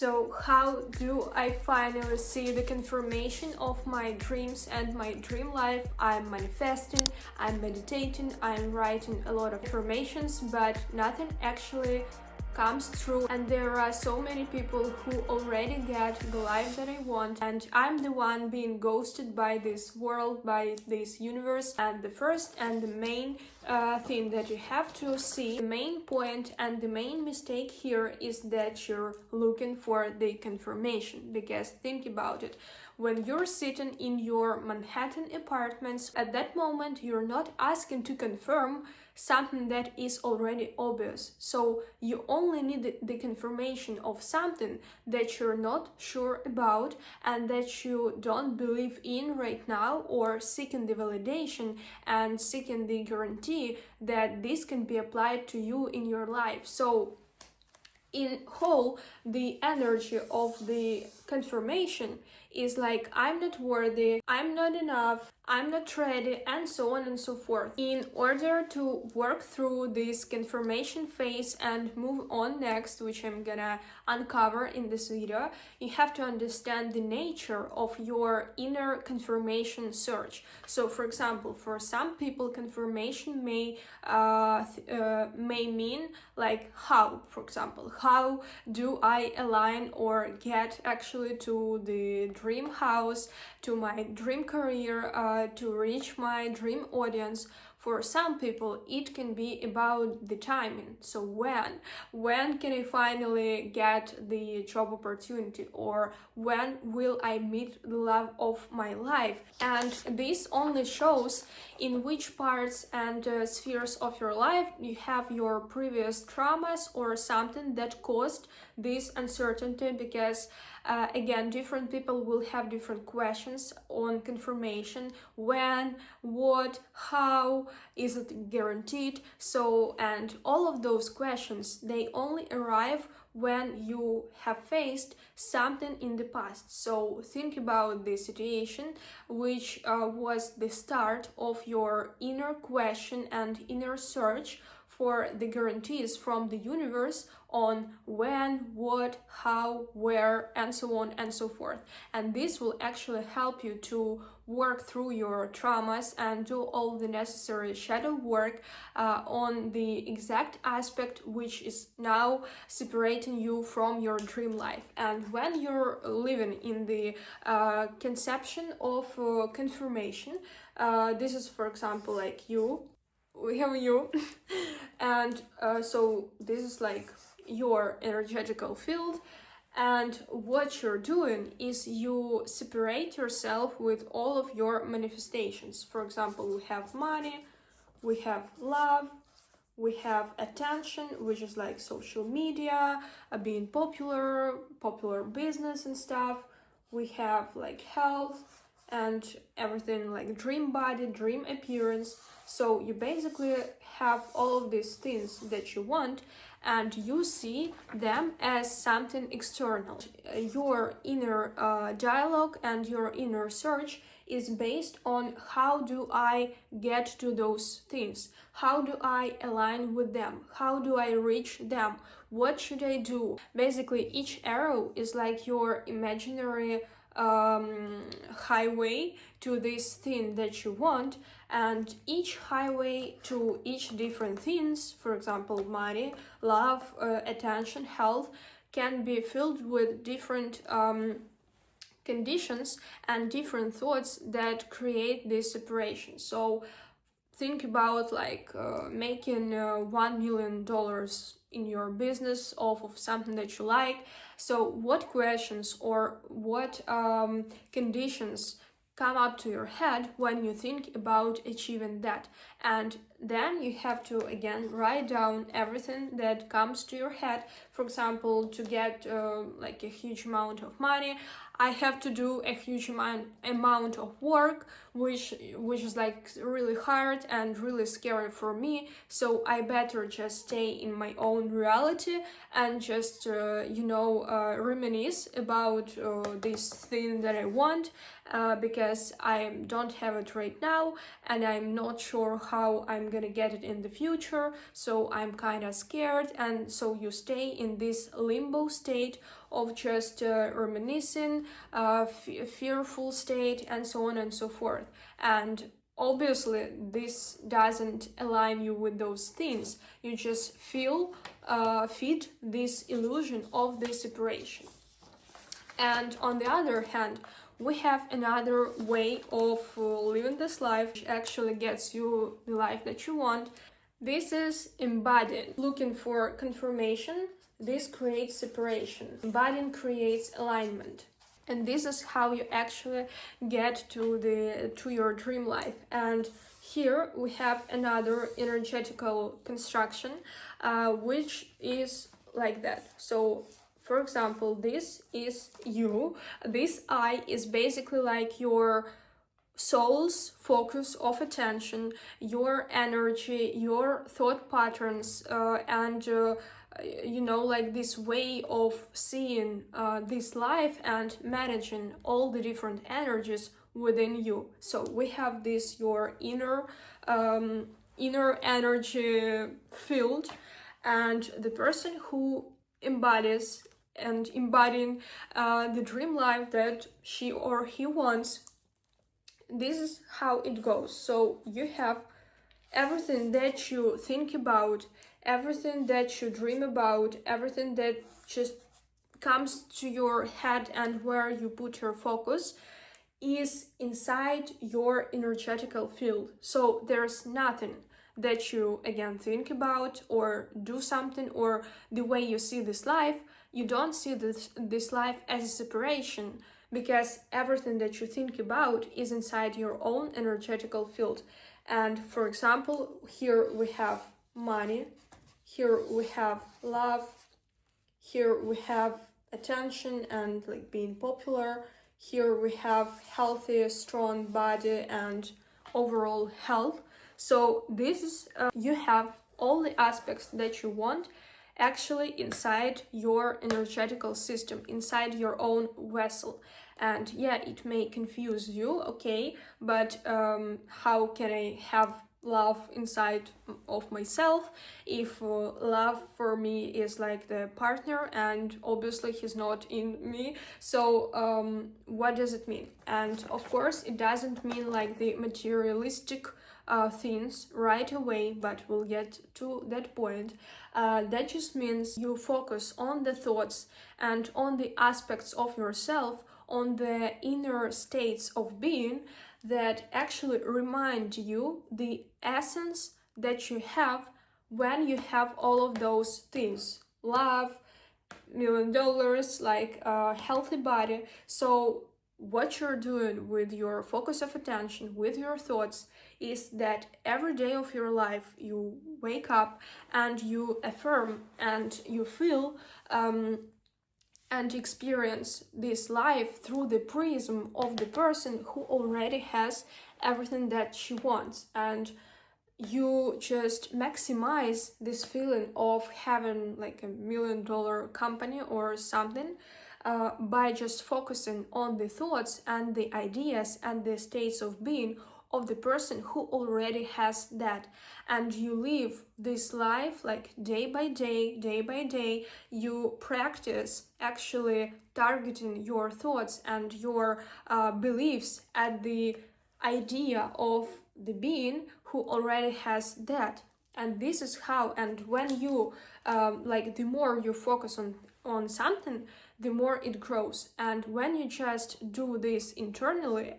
So how do I finally see the confirmation of my dreams and my dream life? I'm manifesting, I'm meditating, I'm writing a lot of affirmations, but nothing actually comes true, and there are so many people who already get the life that I want, and I'm the one being ghosted by this world, by this universe. And the first and the main thing that you have to see, the main point and the main mistake here is that you're looking for the confirmation. Because think about it, when you're sitting in your Manhattan apartments, at that moment you're not asking to confirm something that is already obvious. So you only need the confirmation of something that you're not sure about and that you don't believe in right now, or seeking the validation and seeking the guarantee that this can be applied to you in your life. So in whole, the energy of the confirmation is like, I'm not worthy, I'm not enough, I'm not ready, and so on and so forth. In order to work through this confirmation phase and move on next, which I'm gonna uncover in this video, you have to understand the nature of your inner confirmation search. So for example, for some people confirmation may mean like how, for example, how do I align or get actually to the dream house, to my dream career, to reach my dream audience. For some people, it can be about the timing. So when can I finally get the job opportunity, or when will I meet the love of my life? And this only shows in which parts and spheres of your life you have your previous traumas or something that caused this uncertainty, because again, different people will have different questions on confirmation: when, what, how, is it guaranteed? So, and all of those questions, they only arrive when you have faced something in the past. So think about the situation which was the start of your inner question and inner search for the guarantees from the universe on when, what, how, where, and so on and so forth. And this will actually help you to work through your traumas and do all the necessary shadow work on the exact aspect which is now separating you from your dream life. And when you're living in the conception of confirmation, this is, for example, like you, we have you and so this is like your energetical field, and what you're doing is you separate yourself with all of your manifestations. For example, we have money, we have love, we have attention, which is like social media, being popular business and stuff. We have like health and everything, like dream body, dream appearance. So you basically have all of these things that you want, and you see them as something external. Your inner dialogue and your inner search is based on, how do I get to those things? How do I align with them? How do I reach them? What should I do? Basically, each arrow is like your imaginary highway to this thing that you want, and each highway to each different things, for example, money, love, attention, health, can be filled with different conditions and different thoughts that create this separation. So think about like making $1 million in your business off of something that you like. So what questions or what conditions come up to your head when you think about achieving that? And then you have to again write down everything that comes to your head. For example, to get like a huge amount of money, I have to do a huge amount of work, which is like really hard and really scary for me. So I better just stay in my own reality and just reminisce about this thing that I want, because I don't have it right now, and I'm not sure how I'm I'm gonna get it in the future, so I'm kind of scared, and so you stay in this limbo state of just reminiscing, fearful state, and so on and so forth. And obviously this doesn't align you with those things. You just feed this illusion of the separation. And on the other hand, we have another way of living this life, which actually gets you the life that you want. This is embodying, looking for confirmation. This creates separation. Embodying creates alignment. And this is how you actually get to your dream life. And here we have another energetical construction, which is like that. So for example, this is you. This I is basically like your soul's focus of attention, your energy, your thought patterns, and like this way of seeing this life and managing all the different energies within you. So we have this your inner energy field, and the person who embodies and embodying the dream life that she or he wants. This is how it goes. So you have everything that you think about, everything that you dream about, everything that just comes to your head and where you put your focus is inside your energetical field. So there's nothing that you again think about or do something, or the way you see this life, you don't see this life as a separation, because everything that you think about is inside your own energetical field. And for example, here we have money, here we have love, here we have attention and like being popular, here we have healthy, strong body and overall health. So this is you have all the aspects that you want actually inside your energetical system, inside your own vessel. And yeah, it may confuse you, okay, but how can I have love inside of myself if love for me is like the partner and obviously he's not in me? So what does it mean? And of course it doesn't mean like the materialistic things right away, but we'll get to that point. That just means you focus on the thoughts and on the aspects of yourself, on the inner states of being that actually remind you the essence that you have when you have all of those things: love, $1 million, like a healthy body. So what you're doing with your focus of attention, with your thoughts, is that every day of your life you wake up and you affirm and you feel and experience this life through the prism of the person who already has everything that she wants. And you just maximize this feeling of having like $1 million company or something by just focusing on the thoughts and the ideas and the states of being of the person who already has that. And you live this life like day by day. You practice actually targeting your thoughts and your beliefs at the idea of the being who already has that. And this is how, and when you the more you focus on something, the more it grows. And when you just do this internally,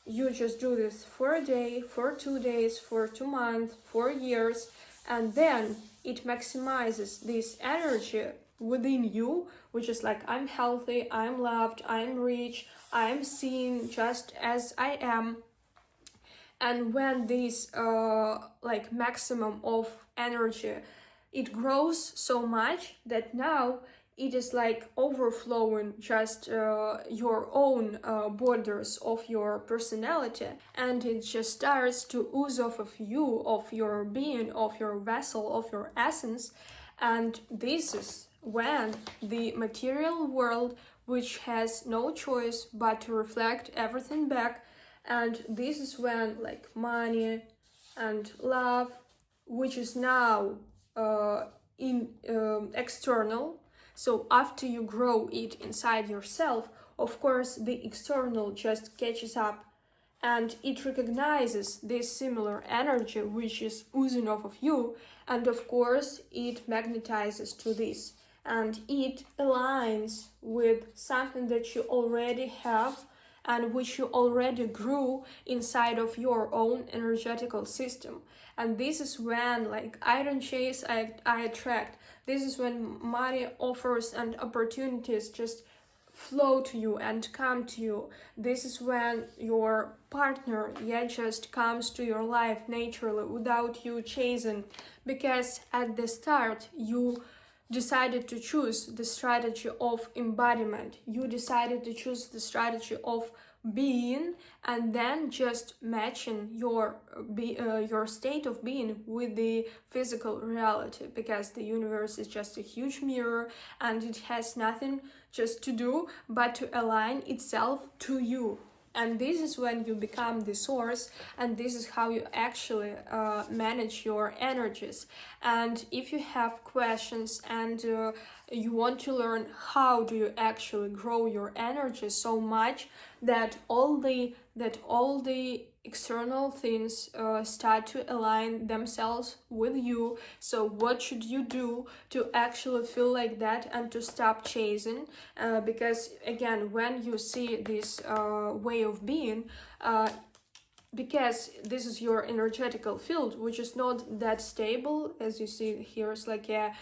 you just do this for a day, for 2 days, for 2 months, for years, and then it maximizes this energy within you, which is like, I'm healthy, I'm loved, I'm rich, I'm seen just as I am. And when this maximum of energy, it grows so much that now it is like overflowing just your own borders of your personality, and it just starts to ooze off of you, of your being, of your vessel, of your essence. And this is when the material world, which has no choice but to reflect everything back, and this is when like money, and love, which is now in external. So after you grow it inside yourself, of course the external just catches up, and it recognizes this similar energy which is oozing off of you, and of course it magnetizes to this, and it aligns with something that you already have and which you already grew inside of your own energetical system. And this is when, like, I don't chase, I attract. This is when money, offers and opportunities just flow to you and come to you. This is when your partner, yeah, just comes to your life naturally without you chasing, because at the start you decided to choose the strategy of embodiment. You decided to choose the strategy of being, and then just matching your state of being with the physical reality, because the universe is just a huge mirror and it has nothing just to do but to align itself to you. And this is when you become the source, and this is how you actually manage your energies. And if you have questions and you want to learn how do you actually grow your energy so much that all the external things start to align themselves with you, so what should you do to actually feel like that and to stop chasing, because again, when you see this way of being, because this is your energetical field, which is not that stable. As you see, here is like a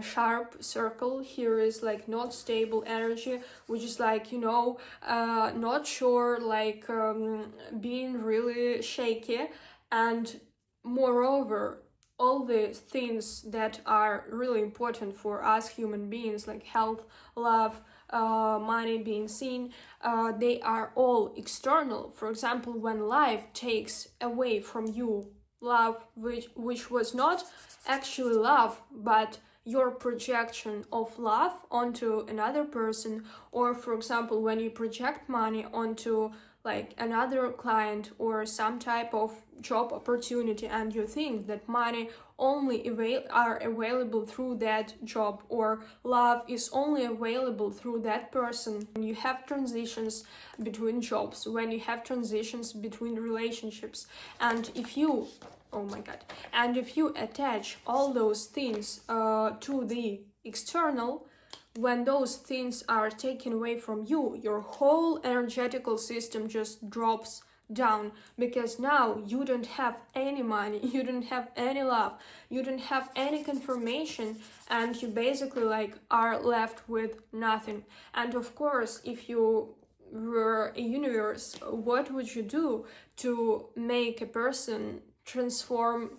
sharp circle, here is like not stable energy, which is like, you know, not sure, like being really shaky. And moreover, all the things that are really important for us human beings, like health, love, money, being seen, they are all external. For example, when life takes away from you love, which was not actually love, but your projection of love onto another person, or for example, when you project money onto like another client or some type of job opportunity, and you think that money only are available through that job, or love is only available through that person. When you have transitions between jobs, when you have transitions between relationships, and if you attach all those things to the external, when those things are taken away from you, your whole energetical system just drops down, because now you don't have any money, you don't have any love, you don't have any confirmation, and you basically like are left with nothing. And of course, if you were a universe, what would you do to make a person transform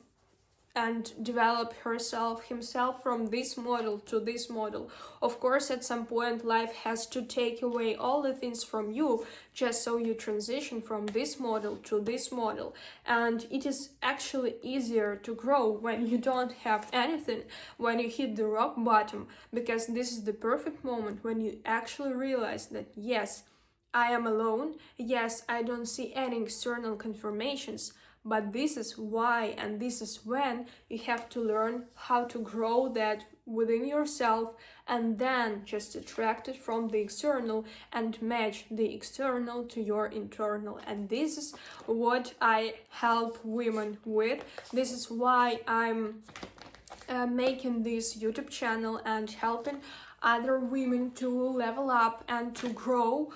and develop himself from this model to this model? Of course, at some point life has to take away all the things from you, just so you transition from this model to this model. And it is actually easier to grow when you don't have anything, when you hit the rock bottom, because this is the perfect moment when you actually realize that yes, I am alone, yes, I don't see any external confirmations, but this is why, and this is when you have to learn how to grow that within yourself, and then just attract it from the external and match the external to your internal. And this is what I help women with. This is why I'm making this YouTube channel and helping other women to level up and to grow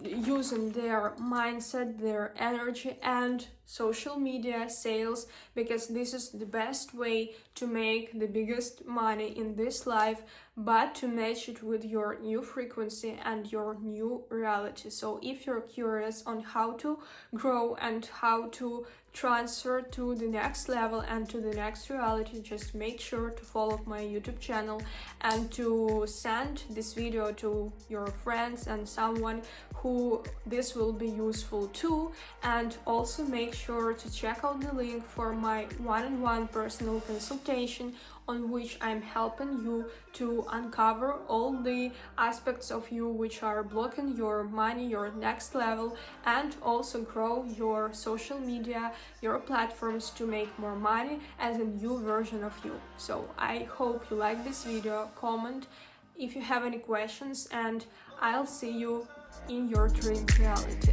using their mindset, their energy, and social media sales, because this is the best way to make the biggest money in this life, but to match it with your new frequency and your new reality. So if you're curious on how to grow and how to transfer to the next level and to the next reality, just make sure to follow my YouTube channel and to send this video to your friends and someone who this will be useful to. And also make sure to check out the link for my one-on-one personal consultation on which I'm helping you to uncover all the aspects of you which are blocking your money, your next level, and also grow your social media, your platforms to make more money as a new version of you. So I hope you like this video. Comment if you have any questions, and I'll see you in your dream reality.